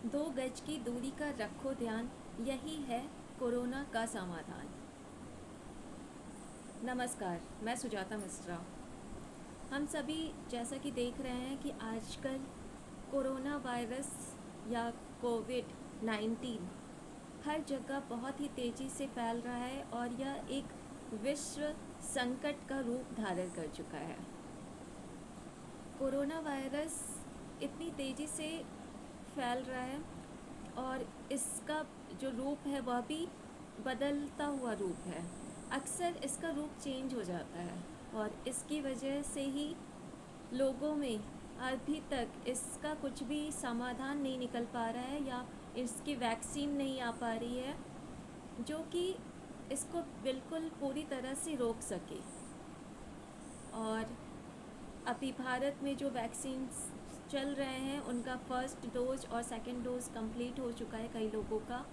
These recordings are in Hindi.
दो गज की दूरी का रखो ध्यान, यही है कोरोना का समाधान। नमस्कार, मैं सुजाता मिश्रा। हम सभी जैसा कि देख रहे हैं कि आजकल कोरोना वायरस या कोविड-19 हर जगह बहुत ही तेज़ी से फैल रहा है और यह एक विश्व संकट का रूप धारण कर चुका है। कोरोना वायरस इतनी तेज़ी से फैल रहा है और इसका जो रूप है वह भी बदलता हुआ रूप है। अक्सर इसका रूप चेंज हो जाता है और इसकी वजह से ही लोगों में अभी तक इसका कुछ भी समाधान नहीं निकल पा रहा है या इसकी वैक्सीन नहीं आ पा रही है जो कि इसको बिल्कुल पूरी तरह से रोक सके। और अभी भारत में जो वैक्सीन्स चल रहे हैं उनका फर्स्ट डोज और सेकंड डोज कंप्लीट हो चुका है कई लोगों का,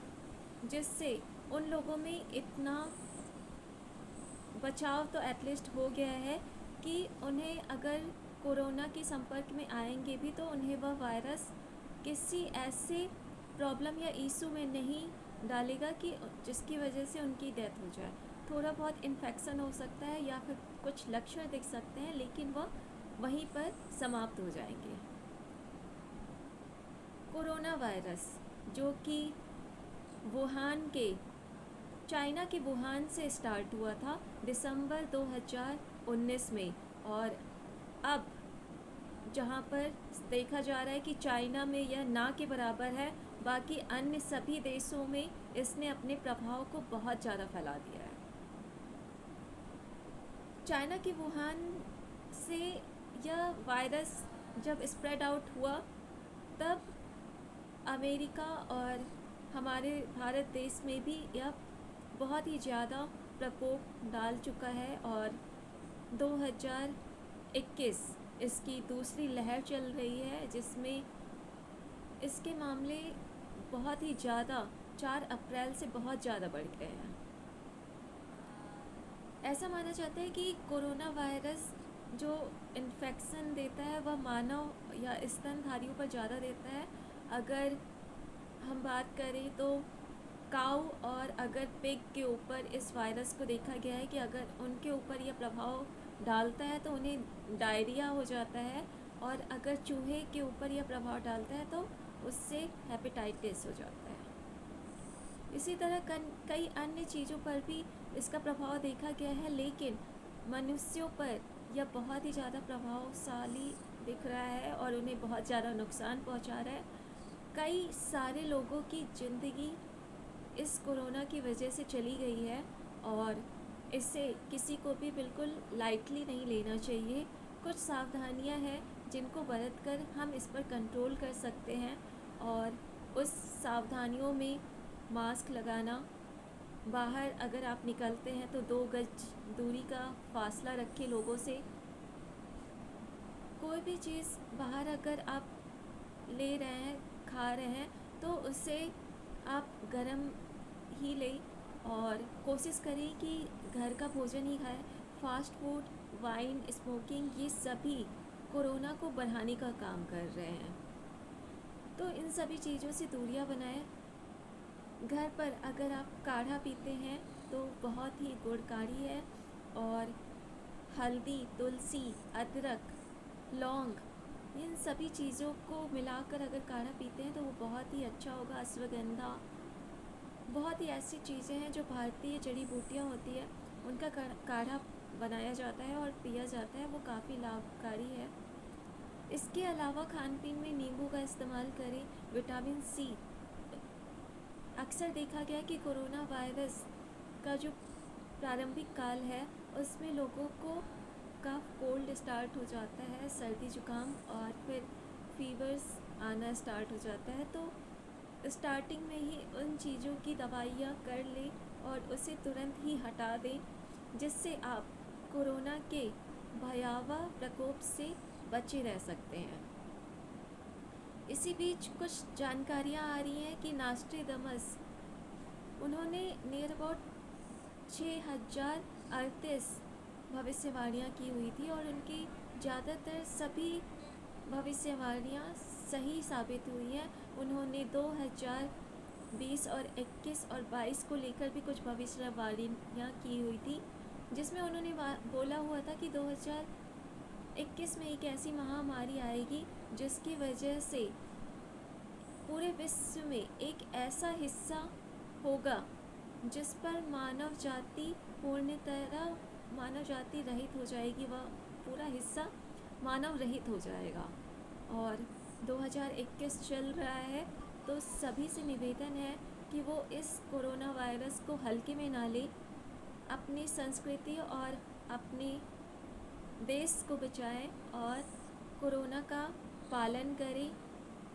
जिससे उन लोगों में इतना बचाव तो एटलीस्ट हो गया है कि उन्हें अगर कोरोना के संपर्क में आएंगे भी तो उन्हें वह वायरस किसी ऐसे प्रॉब्लम या इशू में नहीं डालेगा कि जिसकी वजह से उनकी डेथ हो जाए। थोड़ा बहुत इन्फेक्शन हो सकता है या फिर कुछ लक्षण दिख सकते हैं, लेकिन वह वहीं पर समाप्त हो जाएंगे। कोरोना वायरस जो कि वुहान के चाइना के वुहान से स्टार्ट हुआ था दिसंबर 2019 में, और अब जहां पर देखा जा रहा है कि चाइना में यह ना के बराबर है, बाकी अन्य सभी देशों में इसने अपने प्रभाव को बहुत ज़्यादा फैला दिया है। चाइना के वुहान से यह वायरस जब स्प्रेड आउट हुआ तब अमेरिका और हमारे भारत देश में भी यह बहुत ही ज़्यादा प्रकोप डाल चुका है और 2021 इसकी दूसरी लहर चल रही है, जिसमें इसके मामले बहुत ही ज़्यादा 4 अप्रैल से बहुत ज़्यादा बढ़ गए हैं। ऐसा माना जाता है कि कोरोना वायरस जो इन्फेक्शन देता है वह मानव या स्तनधारियों पर ज़्यादा देता है। अगर हम बात करें तो काऊ और अगर पिग के ऊपर इस वायरस को देखा गया है कि अगर उनके ऊपर यह प्रभाव डालता है तो उन्हें डायरिया हो जाता है, और अगर चूहे के ऊपर यह प्रभाव डालता है तो उससे हेपेटाइटिस हो जाता है। इसी तरह कई अन्य चीज़ों पर भी इसका प्रभाव देखा गया है, लेकिन मनुष्यों पर यह बहुत ही ज़्यादा प्रभावशाली दिख रहा है और उन्हें बहुत ज़्यादा नुकसान पहुंचा रहा है। कई सारे लोगों की ज़िंदगी इस कोरोना की वजह से चली गई है और इससे किसी को भी बिल्कुल लाइटली नहीं लेना चाहिए। कुछ सावधानियां हैं जिनको बरत कर हम इस पर कंट्रोल कर सकते हैं, और उस सावधानियों में मास्क लगाना, बाहर अगर आप निकलते हैं तो 2 गज दूरी का फासला रखें लोगों से। कोई भी चीज़ बाहर अगर आप ले रहे हैं, खा रहे हैं, तो उससे आप गरम ही लें और कोशिश करें कि घर का भोजन ही खाएं। फास्ट फूड, वाइन, स्मोकिंग, ये सभी कोरोना को बढ़ाने का काम कर रहे हैं, तो इन सभी चीज़ों से दूरियां बनाएं। घर पर अगर आप काढ़ा पीते हैं तो बहुत ही गुणकारी है, और हल्दी, तुलसी, अदरक, लौंग, इन सभी चीज़ों को मिलाकर अगर काढ़ा पीते हैं तो वो बहुत ही अच्छा होगा। अश्वगंधा, बहुत ही ऐसी चीज़ें हैं जो भारतीय जड़ी बूटियाँ होती है, उनका काढ़ा बनाया जाता है और पिया जाता है, वो काफ़ी लाभकारी है। इसके अलावा खान पीन में नींबू का इस्तेमाल करें। विटामिन सी, अक्सर देखा गया कि कोरोना वायरस का जो प्रारंभिक काल है उसमें लोगों को कफ, कोल्ड स्टार्ट हो जाता है, सर्दी जुकाम, और फिर फीवर्स आना स्टार्ट हो जाता है। तो स्टार्टिंग में ही उन चीज़ों की दवाइयाँ कर लें और उसे तुरंत ही हटा दें, जिससे आप कोरोना के भयावह प्रकोप से बचे रह सकते हैं। इसी बीच कुछ जानकारियाँ आ रही हैं कि नास्ट्रेडमस, उन्होंने नियर अबाउट 6038 भविष्यवाणियाँ की हुई थी और उनकी ज़्यादातर सभी भविष्यवाणियाँ सही साबित हुई है। उन्होंने 2020 और 21 और 22 को लेकर भी कुछ भविष्यवाणियाँ की हुई थी, जिसमें उन्होंने बोला हुआ था कि 2021 में एक ऐसी महामारी आएगी जिसकी वजह से पूरे विश्व में एक ऐसा हिस्सा होगा जिस पर मानव जाति पूर्णतः मानव जाति रहित हो जाएगी, वह पूरा हिस्सा मानव रहित हो जाएगा। और 2021 चल रहा है, तो सभी से निवेदन है कि वो इस कोरोना वायरस को हल्के में ना ले, अपनी संस्कृति और अपने देश को बचाएं और कोरोना का पालन करें।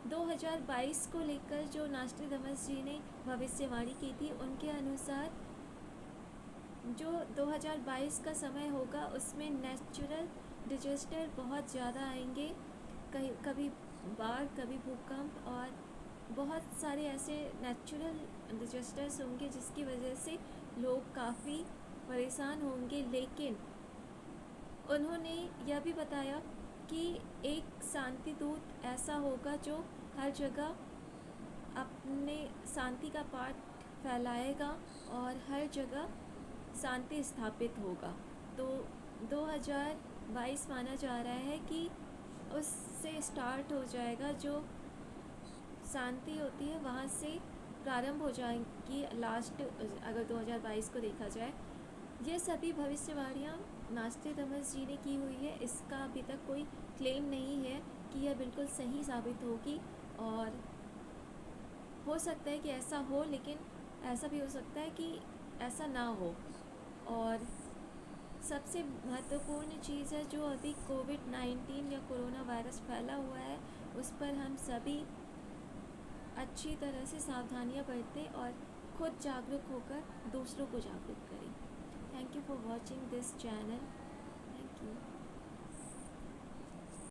2022 को लेकर जो नास्ट्रेडमस जी ने भविष्यवाणी की थी, उनके अनुसार जो 2022 का समय होगा उसमें नेचुरल डिजास्टर बहुत ज़्यादा आएंगे, कभी बाढ़, कभी भूकंप और बहुत सारे ऐसे नेचुरल डिजास्टर्स होंगे जिसकी वजह से लोग काफ़ी परेशान होंगे। लेकिन उन्होंने यह भी बताया कि एक शांति दूत ऐसा होगा जो हर जगह अपने शांति का पाठ फैलाएगा और हर जगह शांति स्थापित होगा। तो 2022 माना जा रहा है कि उससे स्टार्ट हो जाएगा, जो शांति होती है वहाँ से प्रारंभ हो जाएगी लास्ट, अगर 2022 को देखा जाए। ये सभी भविष्यवाणियाँ नास्ट्रेडमस जी ने की हुई है। इसका अभी तक कोई क्लेम नहीं है कि यह बिल्कुल सही साबित होगी, और हो सकता है कि ऐसा हो, लेकिन ऐसा भी हो सकता है कि ऐसा ना हो। और सबसे महत्वपूर्ण चीज़ है, जो अभी कोविड-19 या कोरोना वायरस फैला हुआ है, उस पर हम सभी अच्छी तरह से सावधानियां बरतें और खुद जागरूक होकर दूसरों को जागरूक करें। Thank you for watching this channel.